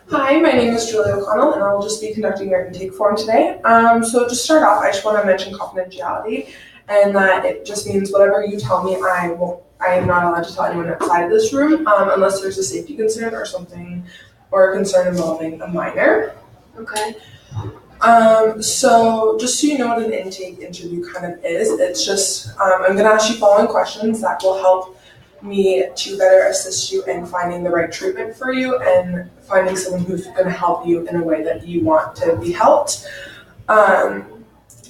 Hi, my name is Julia O'Connell, and I will just be conducting your intake form today. So to start off, I just want to mention confidentiality, and that it just means whatever you tell me, I am not allowed to tell anyone outside of this room, unless there's a safety concern or something, or a concern involving a minor. Okay. So just so you know what an intake interview kind of is, it's just I'm going to ask you following questions that will help me to better assist you in finding the right treatment for you and finding someone who's going to help you in a way that you want to be helped.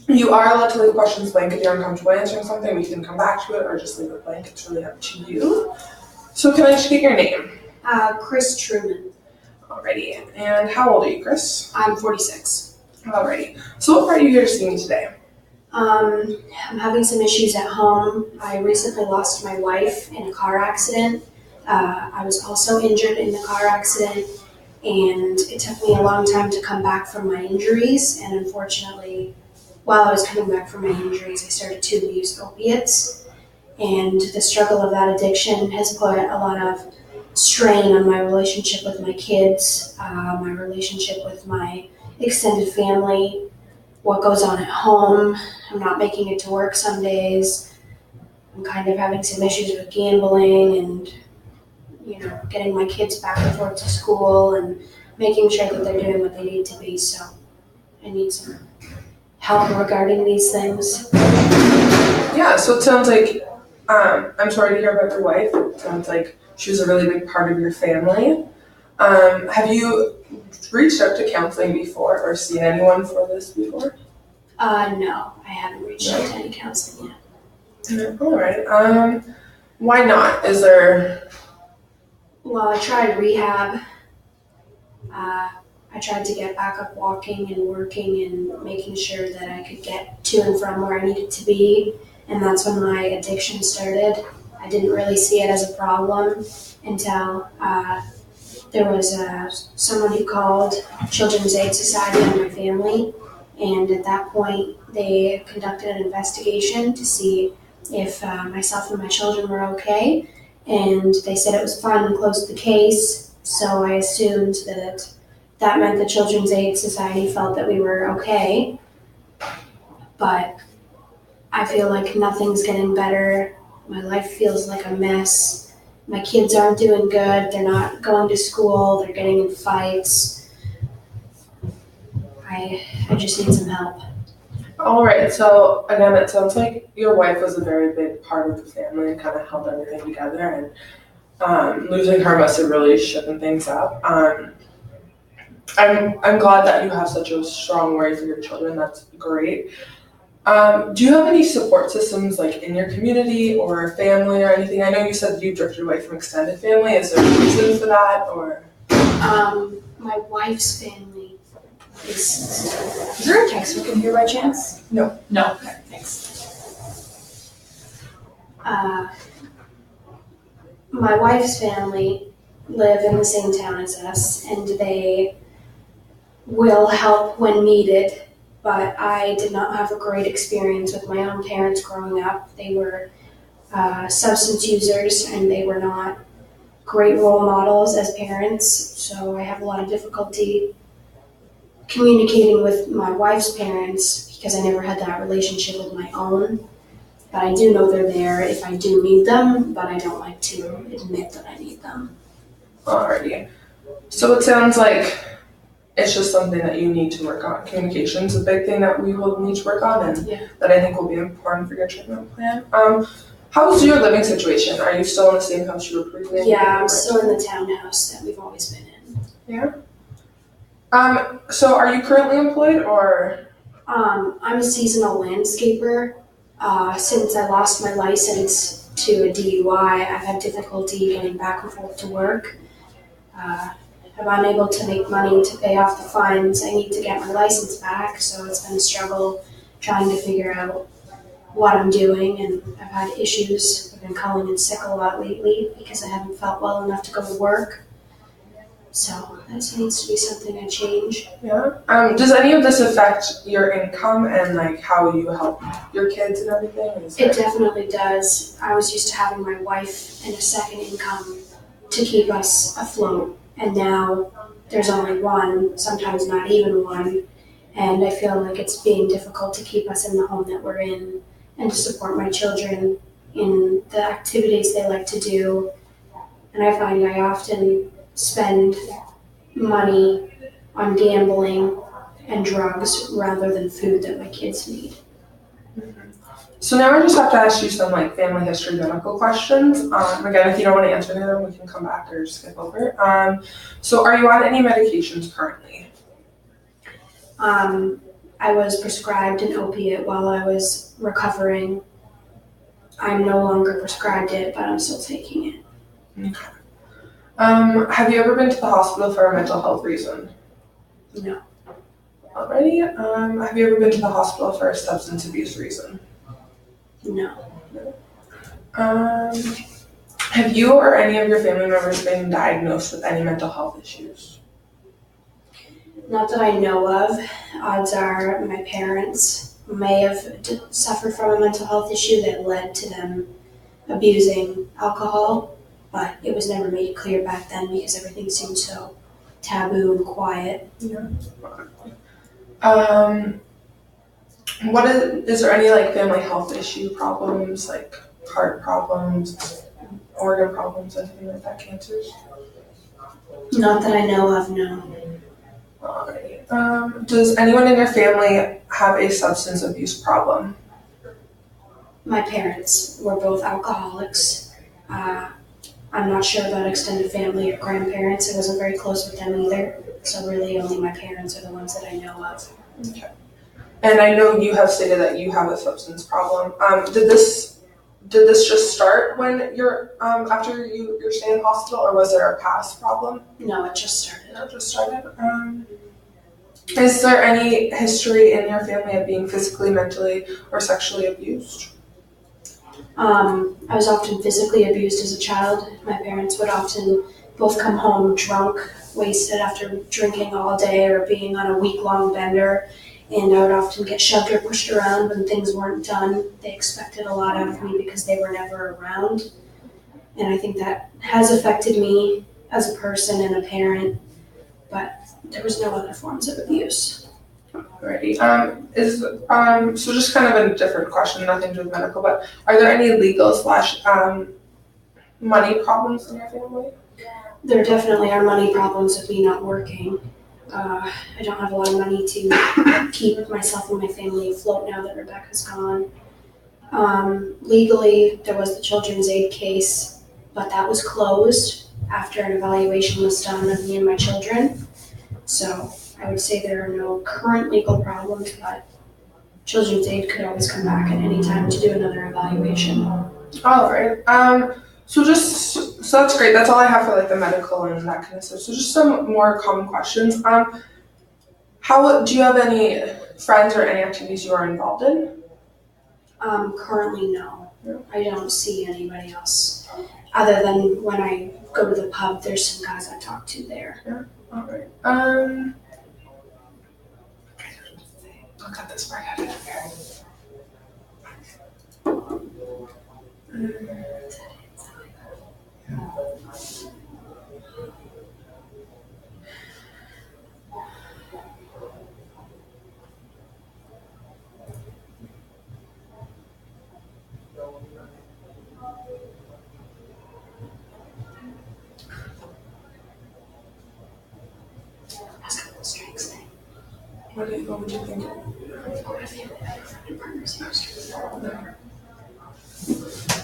You are allowed to leave questions blank if you're uncomfortable answering something. We can come back to it or just leave it blank. It's really up to you. So can I just get your name? Chris Truman. Alrighty. And how old are you, Chris? I'm 46. Alrighty. So what brought you here to see me today? I'm having some issues at home. I recently lost my wife in a car accident. I was also injured in the car accident, and it took me a long time to come back from my injuries. And unfortunately, while I was coming back from my injuries, I started to abuse opiates. And the struggle of that addiction has put a lot of strain on my relationship with my kids, my relationship with my extended family, what goes on at home. I'm not making it to work some days. I'm kind of having some issues with gambling and, getting my kids back and forth to school and making sure that they're doing what they need to be. So I need some help regarding these things. Yeah, so it sounds like, I'm sorry to hear about your wife. It sounds like she was a really big part of your family. Have you reached out to counseling before or seen anyone for this before? No, I haven't reached out to any counseling yet. All right. Why not? Is there? Well, I tried rehab. I tried to get back up walking and working and making sure that I could get to and from where I needed to be. And that's when my addiction started. I didn't really see it as a problem until there was someone who called Children's Aid Society on my family. And at that point, they conducted an investigation to see if myself and my children were okay. And they said it was fine and closed the case. So I assumed that meant the Children's Aid Society felt that we were okay. But I feel like nothing's getting better. My life feels like a mess. My kids aren't doing good. They're not going to school. They're getting in fights. I just need some help. All right. So again, it sounds like your wife was a very big part of the family and kind of held everything together. And losing her must have really shaken things up. I'm glad that you have such a strong worry for your children. That's great. Do you have any support systems like in your community or family or anything? I know you said you drifted away from extended family. Is there a reason for that or? My wife's family is there a text we can hear by chance? No. No. Okay, thanks. My wife's family live in the same town as us, and they will help when needed. But I did not have a great experience with my own parents growing up. They were substance users, and they were not great role models as parents. So I have a lot of difficulty communicating with my wife's parents because I never had that relationship with my own. But I do know they're there if I do need them, but I don't like to admit that I need them. Alrighty. So it sounds like it's just something that you need to work on. Communication's a big thing that we will need to work on and that I think will be important for your treatment plan. How's your living situation? Are you still in the same house you were previously in? Yeah, I'm still in the townhouse that we've always been in. Yeah. So are you currently employed or? I'm a seasonal landscaper. Since I lost my license to a DUI, I've had difficulty getting back and forth to work. I'm unable to make money to pay off the fines. I need to get my license back, so it's been a struggle trying to figure out what I'm doing, and I've had issues. I've been calling in sick a lot lately because I haven't felt well enough to go to work. So that needs to be something I change. Yeah. Does any of this affect your income and like how you help your kids and everything? It definitely does. I was used to having my wife and a second income to keep us afloat, and now there's only one, sometimes not even one. And I feel like it's being difficult to keep us in the home that we're in and to support my children in the activities they like to do. And I find I often spend money on gambling and drugs rather than food that my kids need. So now I just have to ask you some like family history medical questions. Again, if you don't want to answer them, we can come back or skip over. So are you on any medications currently? I was prescribed an opiate while I was recovering. I'm no longer prescribed it, but I'm still taking it. Okay. Have you ever been to the hospital for a mental health reason? No. Already. Have you ever been to the hospital for a substance abuse reason? No. Have you or any of your family members been diagnosed with any mental health issues? Not that I know of. Odds are my parents may have suffered from a mental health issue that led to them abusing alcohol, but it was never made clear back then because everything seemed so taboo and quiet. Yeah. Is there any like family health issue problems, like heart problems, organ problems, anything like that, cancers? Not that I know of, no. Alright. Does anyone in your family have a substance abuse problem? My parents were both alcoholics. I'm not sure about extended family or grandparents. I wasn't very close with them either. So really only my parents are the ones that I know of. Okay. And I know you have stated that you have a substance problem. Did this just start when you're after your stay in the hospital, or was there a past problem? No, it just started. No, it just started. Is there any history in your family of being physically, mentally, or sexually abused? I was often physically abused as a child. My parents would often both come home drunk, wasted after drinking all day or being on a week-long bender, and I would often get shoved or pushed around when things weren't done. They expected a lot out of me because they were never around, and I think that has affected me as a person and a parent, but there was no other forms of abuse. Alrighty. So just kind of a different question, nothing to do with medical, but are there any legal / money problems in your family? There definitely are money problems with me not working. I don't have a lot of money to keep myself and my family afloat now that Rebecca's gone. Legally, there was the Children's Aid case, but that was closed after an evaluation was done of me and my children. So I would say there are no current legal problems, but Children's Aid could always come back at any time to do another evaluation. All right. So that's great. That's all I have for like the medical and that kind of stuff. So just some more common questions. How do you have any friends or any activities you are involved in? Currently, no. No. I don't see anybody else. Other than when I go to the pub, there's some guys I talk to there. Yeah. All right. I'll cut this part out of here. What would you think?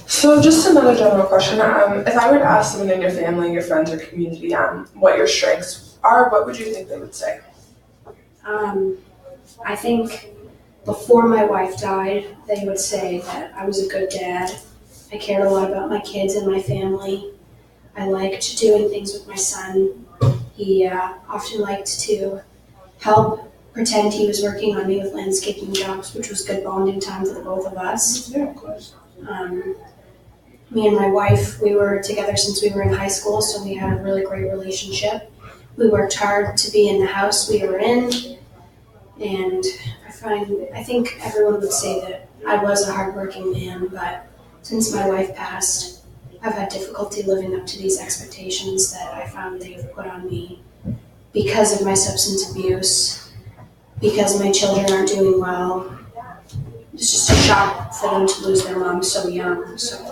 So just another general question. If I were to ask someone in your family, your friends, or community what your strengths are, what would you think they would say? I think before my wife died, they would say that I was a good dad. I cared a lot about my kids and my family. I liked doing things with my son. He often liked to help pretend he was working on me with landscaping jobs, which was good bonding time for the both of us. Yeah, of course. Me and my wife, we were together since we were in high school, so we had a really great relationship. We worked hard to be in the house we were in, and I think everyone would say that I was a hardworking man, but since my wife passed, I've had difficulty living up to these expectations that I found they've put on me. because of my substance abuse, because my children aren't doing well. It's just a shock for them to lose their mom so young. So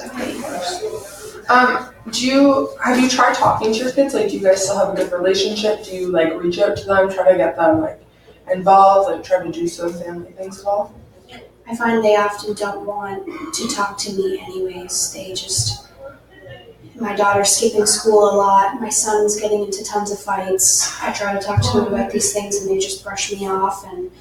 have you tried talking to your kids? Like, do you guys still have a good relationship? Do you like reach out to them, try to get them like involved, like try to do some family things at all? I find they often don't want to talk to me anyways. My daughter's skipping school a lot. My son's getting into tons of fights. I try to talk to them about these things and they just brush me off, and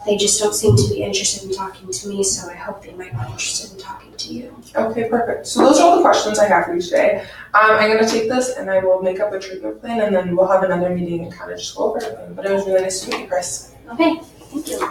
they just don't seem to be interested in talking to me, so I hope they might be interested in talking to you. Okay, perfect. So those are all the questions I have for you today. I'm going to take this and I will make up a treatment plan, and then we'll have another meeting and kind of just go over everything. But it was really nice to meet you, Chris. Okay, thank you.